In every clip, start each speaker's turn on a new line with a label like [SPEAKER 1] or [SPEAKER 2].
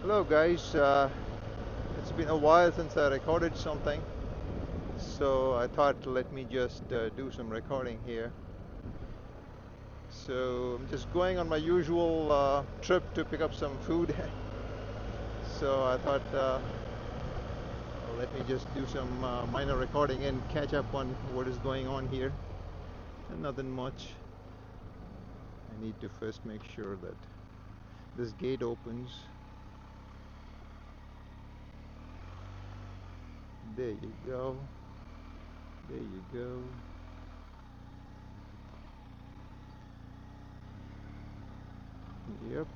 [SPEAKER 1] Hello guys, it's been a while since I recorded something, so I thought let me just do some recording here. So I'm just going on my usual trip to pick up some food, so I thought let me just do some minor recording and catch up on what is going on here. And nothing much. I need to first make sure that this gate opens. There you go. There you go. Yep.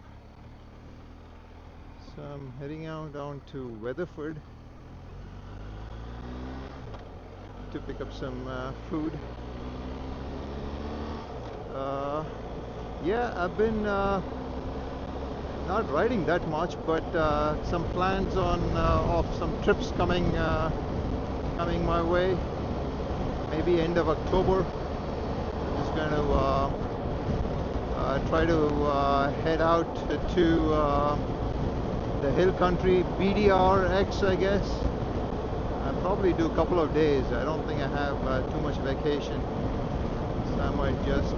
[SPEAKER 1] So I'm heading out down to Weatherford to pick up some food. Uh, yeah, I've been not riding that much, but some plans on of some trips coming my way. Maybe end of October. I'm just going to try to head out to the hill country, BDRX, I guess. I'll probably do a couple of days. I don't think I have too much vacation, so I might just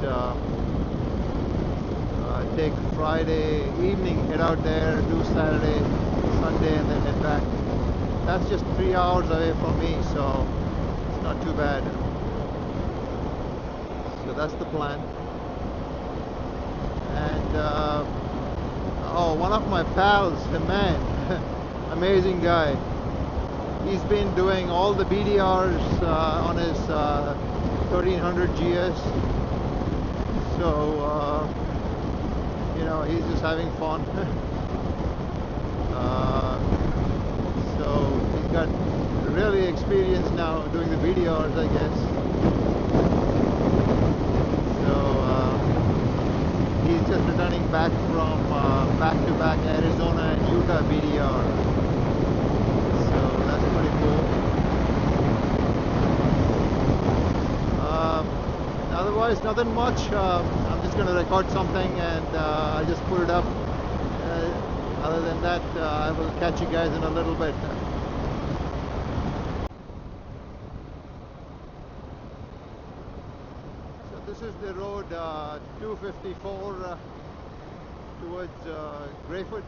[SPEAKER 1] take Friday evening, head out there, do Saturday, Sunday, and then head back. That's just 3 hours away from me, so it's not too bad. So that's the plan. And oh, one of my pals, the man, amazing guy. He's been doing all the BDRs on his 1300 GS. So you know, he's just having fun. So he's got really experience now doing the BDRs, I guess. So he's just returning back from back-to-back Arizona and Utah BDR. So that's pretty cool. Otherwise, nothing much. I'm just going to record something and I'll just put it up. Other than that, I will catch you guys in a little bit. So this is the road 254 towards Greyfoot.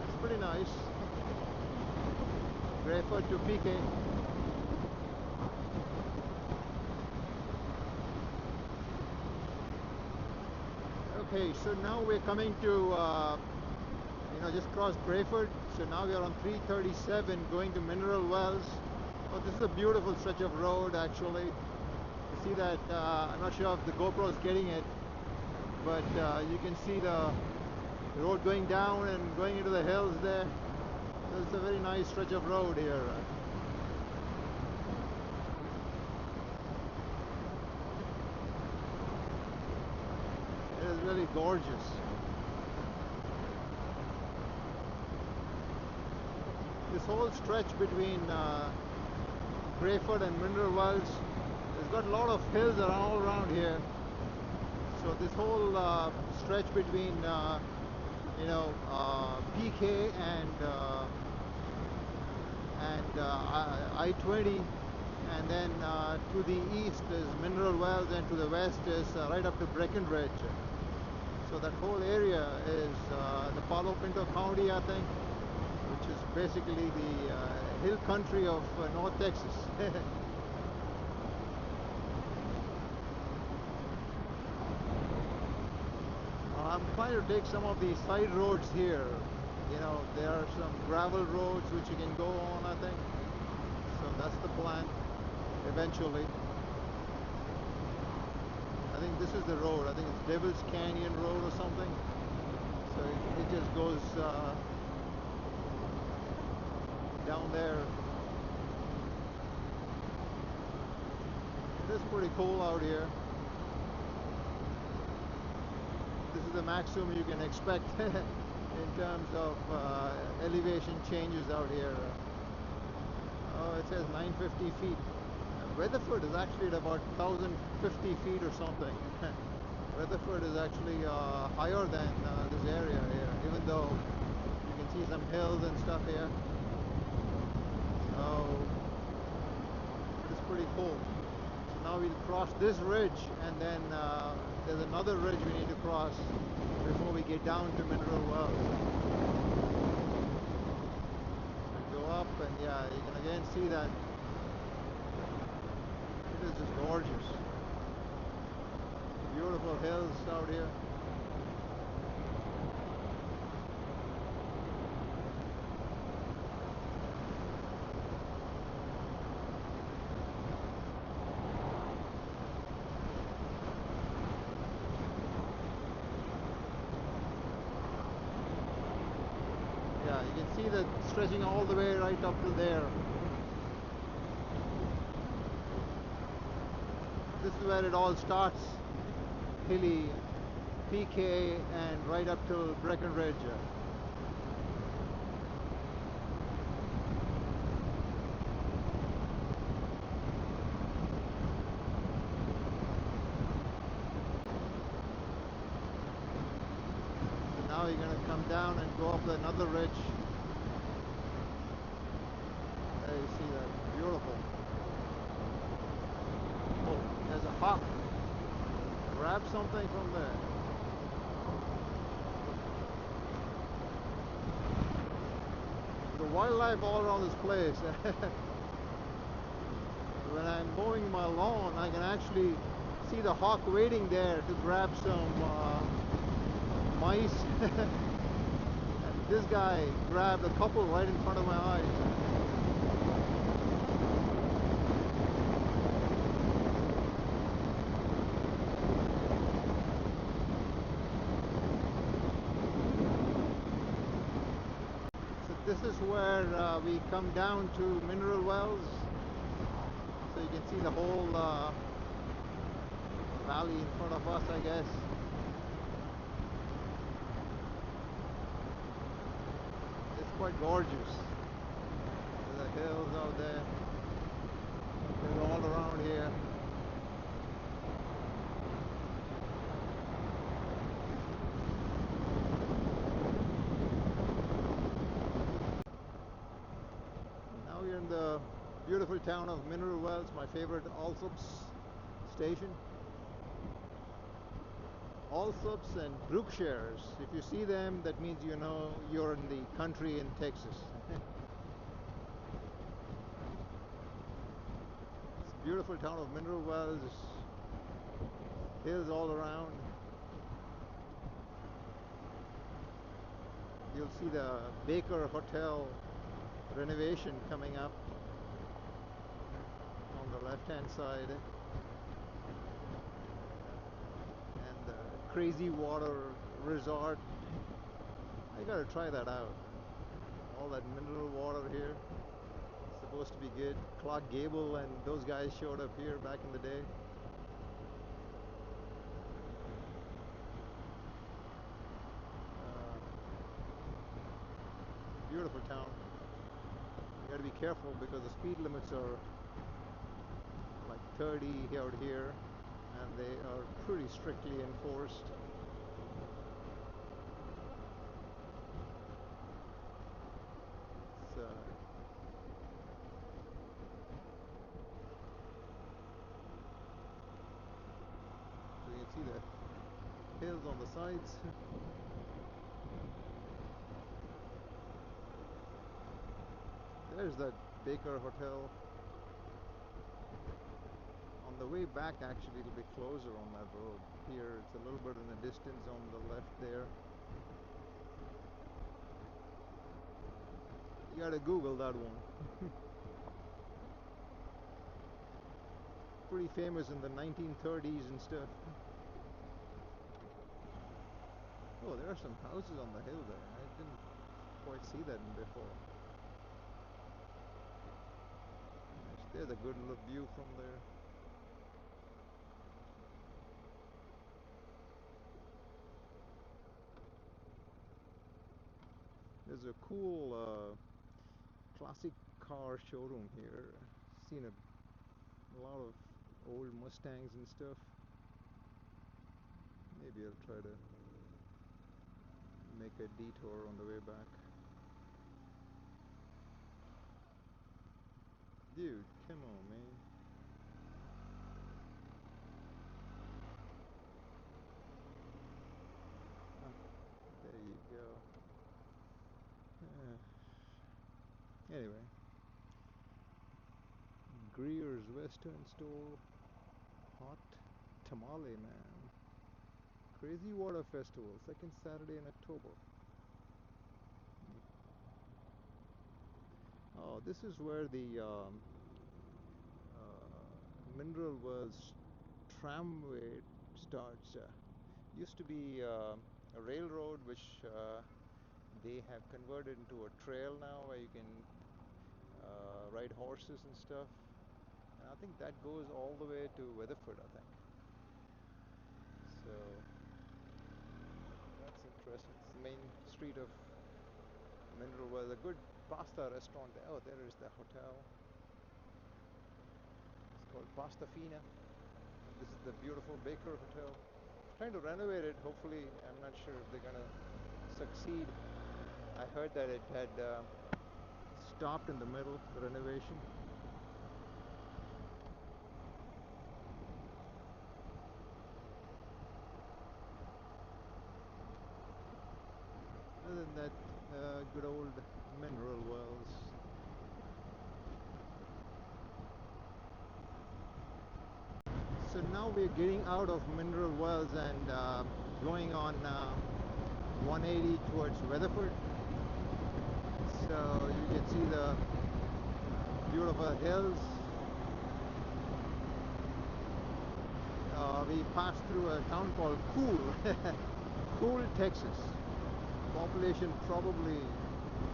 [SPEAKER 1] It's pretty nice. Greyfoot to PK. Okay, so now we're coming to, you know, just crossed Brayford. So now we are on 337 going to Mineral Wells. Oh, this is a beautiful stretch of road actually. You see that, I'm not sure if the GoPro is getting it, but you can see the road going down and going into the hills there. So it's a very nice stretch of road here. It is really gorgeous. This whole stretch between Greyfoot and Mineral Wells has got a lot of hills all around here. So this whole stretch between you know, PK and I-20, and then to the east is Mineral Wells, and to the west is right up to Breckenridge. So that whole area is the Palo Pinto County, I think, which is basically the hill country of North Texas. I'm trying to take some of these side roads here. You know, there are some gravel roads which you can go on, I think. So that's the plan, eventually. I think this is the road. I think it's Devil's Canyon Road or something. So it just goes down there. It is pretty cool out here. This is the maximum you can expect in terms of elevation changes out here. Oh, it says 950 feet. Weatherford is actually at about 1050 feet or something. Weatherford is actually higher than this area here, even though you can see some hills and stuff here. So it's pretty cool. So now we'll cross this ridge, and then there's another ridge we need to cross before we get down to Mineral Wells. We go up, and yeah, you can again see that it is just gorgeous. Beautiful hills out here. Yeah, you can see that stretching all the way right up to there. This is where it all starts, hilly, PK, and right up to Breckenridge. So now you're going to come down and go up another ridge. There you see that, beautiful. Oh, there's a hawk. Grab something from there. The wildlife all around this place. When I'm mowing my lawn, I can actually see the hawk waiting there to grab some mice. And this guy grabbed a couple right in front of my eyes. This is where we come down to Mineral Wells, so you can see the whole valley in front of us, I guess. It's quite gorgeous. There's the hills out there. They're all around here. Now we're in the beautiful town of Mineral Wells, my favorite Allsops station. Allsops and Brookshires. If you see them, that means you know you're in the country in Texas. It's a beautiful town of Mineral Wells. Hills all around. You'll see the Baker Hotel renovation coming up on the left hand side, and the Crazy Water Resort. I gotta try that out. All that mineral water here, supposed to be good. Clark Gable and those guys showed up here back in the day. Beautiful town. You gotta be careful because the speed limits are like 30 out here, and they are pretty strictly enforced. It's, so you can see the hills on the sides. There's that Baker Hotel. On the way back, actually, it'll be closer on that road. Here, it's a little bit in the distance on the left there. You gotta Google that one. Pretty famous in the 1930s and stuff. Oh, there are some houses on the hill there. I didn't quite see that before. Nice. There's a good view from there. There's a cool classic car showroom here. Seen a lot of old Mustangs and stuff. Maybe I'll try to make a detour on the way back. Dude, come on, man. There you go. Anyway, Greer's Western Store Hot Tamale Man. Crazy Water Festival, second Saturday in October. Oh, this is where the Mineral Wells tramway starts. Used to be a railroad which they have converted into a trail now where you can ride horses and stuff. And I think that goes all the way to Weatherford, I think. So that's interesting. It's the main street of Mineral Wells. A good pasta restaurant there. Oh, there is the hotel. It's called Pasta Fina. This is the beautiful Baker Hotel. Trying to renovate it. Hopefully, I'm not sure if they're gonna succeed. I heard that it had stopped in the middle, the renovation. Other than that, good old Mineral Wells. So now we're getting out of Mineral Wells and going on 180 towards Weatherford. So you can see the beautiful hills. We passed through a town called Cool, Cool, Texas. Population probably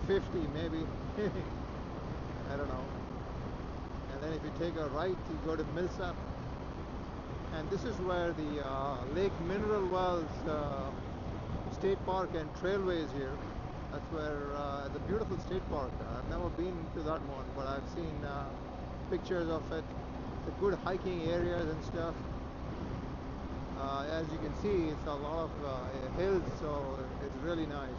[SPEAKER 1] 50 maybe. I don't know. And then if you take a right, you go to Millsap. And this is where the Lake Mineral Wells State Park and Trailway is here. That's where the beautiful state park. I've never been to that one, but I've seen pictures of it. The good hiking areas and stuff. As you can see, it's a lot of hills, so it's really nice.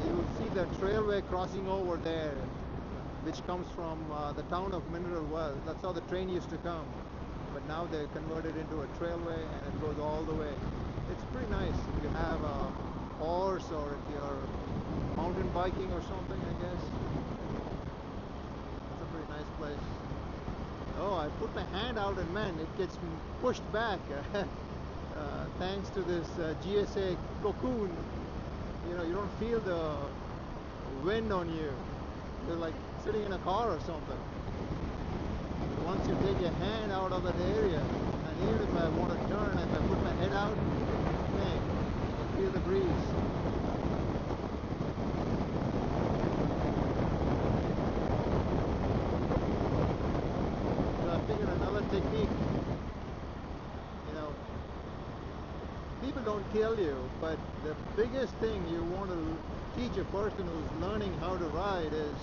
[SPEAKER 1] You will see the trailway crossing over there, which comes from the town of Mineral Wells. That's how the train used to come. But now they're converted into a trailway and it goes all the way. It's pretty nice if you have a horse or if you're mountain biking or something, I guess. It's a pretty nice place. Oh, I put my hand out and man, it gets pushed back. Thanks to this GSA cocoon, you know, you don't feel the wind on you. You're like sitting in a car or something. Once you take your hand out of that area, and even if I want to turn, if I put my head out, man, I can feel the breeze. So I figured another technique, you know, people don't kill you, but the biggest thing you want to teach a person who's learning how to ride is,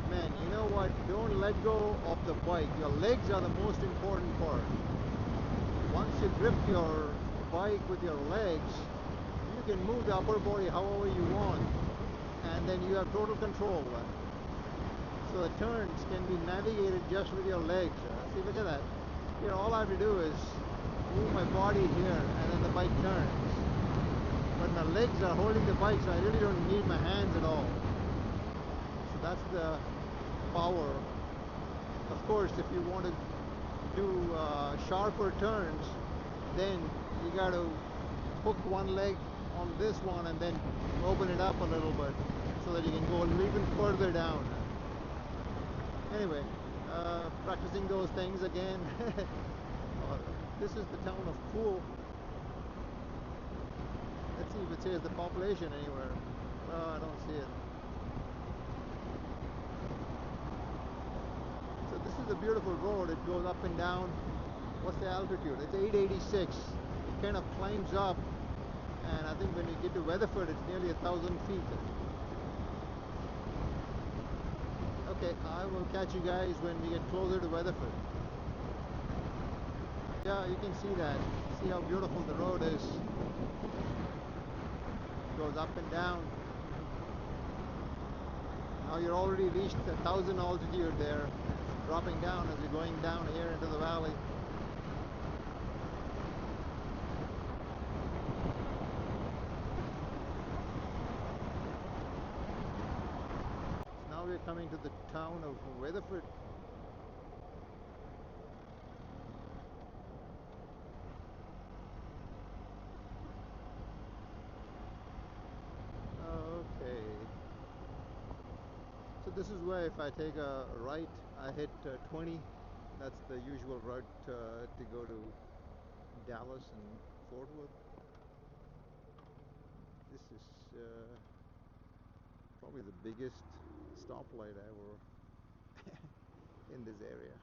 [SPEAKER 1] man, you know what? Don't let go of the bike. Your legs are the most important part. Once you grip your bike with your legs, you can move the upper body however you want, and then you have total control. So the turns can be navigated just with your legs. See, look at that. Here, all I have to do is move my body here, and then the bike turns. But my legs are holding the bike, so I really don't need my hands at all. So that's the power. Of course, if you want to do sharper turns, then you got to hook one leg on this one and then open it up a little bit so that you can go even further down. Anyway, practicing those things again. This is the town of Poole. Let's see if it says the population anywhere. I don't see it. This is a beautiful road. It goes up and down. What's the altitude? It's 886. It kind of climbs up, and I think when you get to Weatherford, it's nearly 1,000 feet. Okay, I will catch you guys when we get closer to Weatherford. Yeah, you can see that. See how beautiful the road is. Goes up and down. Now you're already reached 1,000 altitude there, dropping down as you're going down here into the valley. Now we're coming to the town of Weatherford. Okay. So this is where if I take a right, I hit 20. That's the usual route to go to Dallas and Fort Worth. This is probably the biggest stoplight ever in this area.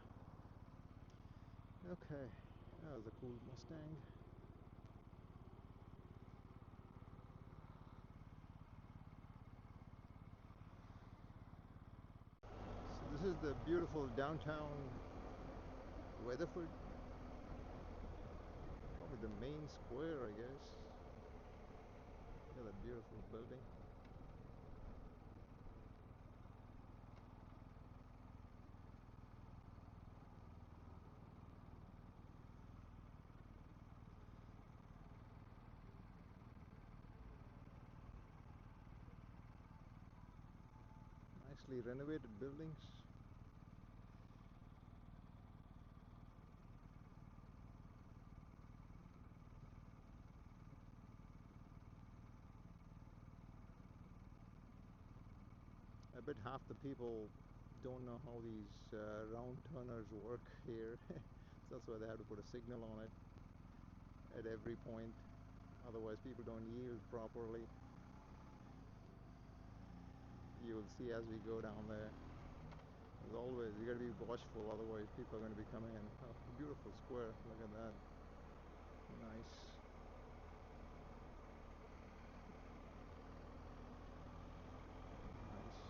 [SPEAKER 1] Okay, that was a cool Mustang. So this is the beautiful downtown Weatherford. Probably the main square, I guess. Look at that beautiful building. Nicely renovated buildings. I bet half the people don't know how these round turners work here. So that's why they have to put a signal on it at every point. Otherwise people don't yield properly. You will see as we go down there. As always, you gotta be watchful, otherwise people are going to be coming in. Oh, beautiful square, look at that. Nice. Nice.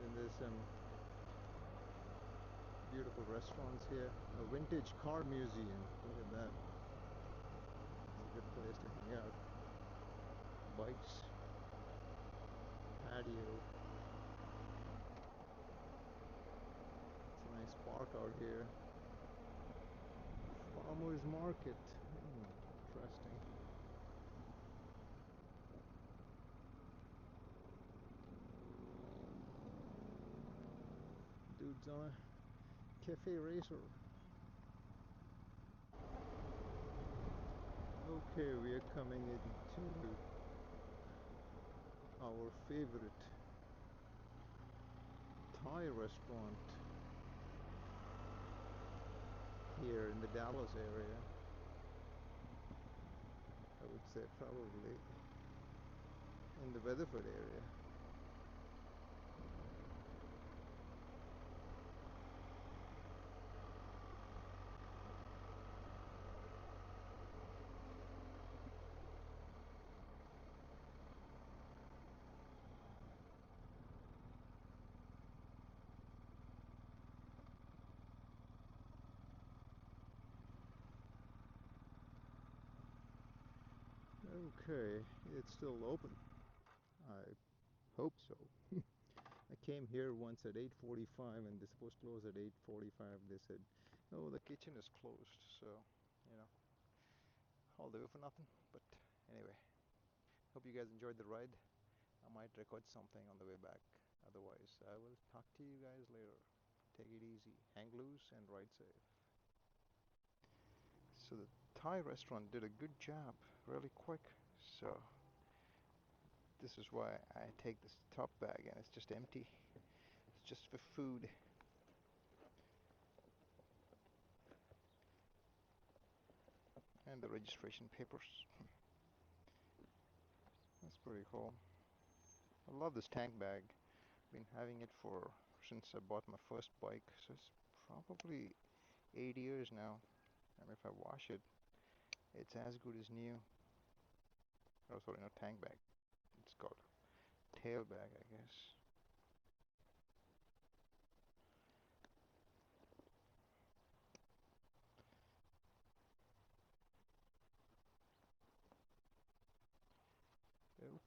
[SPEAKER 1] Then there's some beautiful restaurants here. A vintage car museum, look at that. It's a good place to hang out. Bikes, patio. It's a nice park out here. Farmers market. Interesting. Dude's on a cafe racer. Okay, we are coming into our favorite Thai restaurant here in the Dallas area. I would say probably in the Weatherford area. Okay, it's still open. I hope so. I came here once at 8:45 and they're supposed to close at 8:45. They said, "Oh, the kitchen is closed." So, you know, all the way for nothing. But anyway, hope you guys enjoyed the ride. I might record something on the way back. Otherwise, I will talk to you guys later. Take it easy, hang loose, and ride safe. So the Thai restaurant did a good job, really quick. So this is why I take this top bag and it's just empty. It's just for food. And the registration papers. That's pretty cool. I love this tank bag. Been having it for since I bought my first bike, so it's probably 8 years now. And if I wash it, it's as good as new. Oh, sorry, not tank bag. It's called
[SPEAKER 2] tailback, I guess.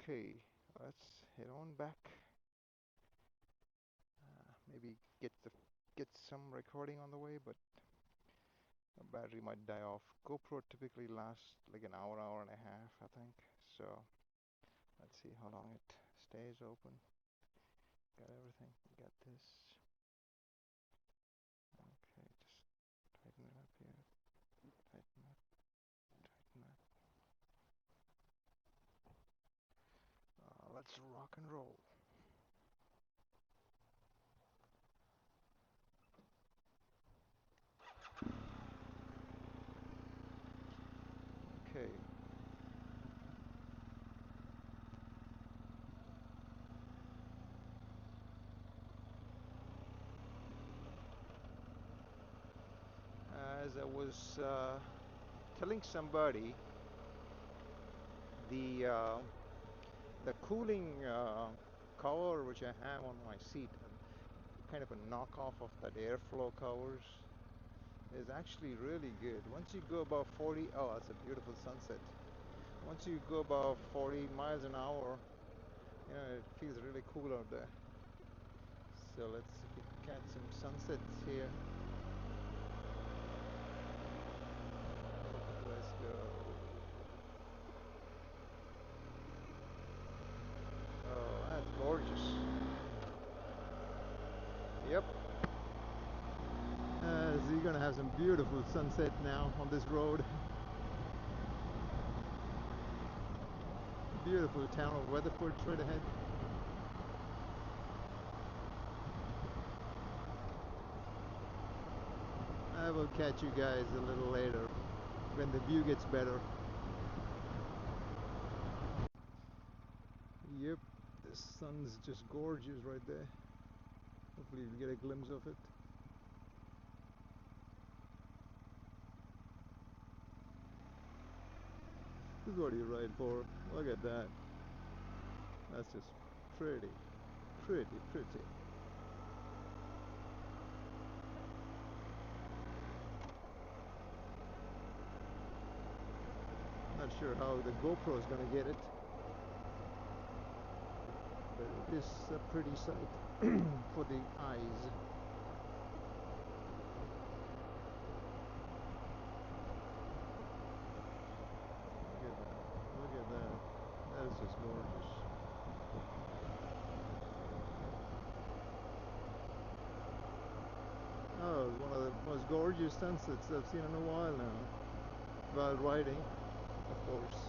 [SPEAKER 2] Okay, let's head on back. Maybe get some recording on the way, but the battery might die off. GoPro typically lasts like an hour, hour and a half, I think. So let's see how long it stays open. Got everything. Got this. Okay, just tighten it up here. Tighten up. Tighten up. Let's rock and roll. Okay. As I was telling somebody, the the cooling cover which I have on my seat, kind of a knockoff of that airflow covers, is actually really good. Once you go above 40, oh, that's a beautiful sunset. Once you go above 40 miles an hour, it feels really cool out there. So let's see if we can catch some sunsets here. Let's go. Oh, that's gorgeous. Yep. So you're gonna have some beautiful sunset now on this road. Beautiful town of Weatherford straight ahead. I will catch you guys a little later when the view gets better. Yep, the sun's just gorgeous right there. Hopefully you get a glimpse of it. This is what you ride for. Look at that. That's just pretty, pretty, pretty. Not sure how the GoPro is gonna get it, but it is a pretty sight for the eyes. Look at that. Look at that. That's just gorgeous. Oh, one of the most gorgeous sunsets I've seen in a while now. While riding, of course.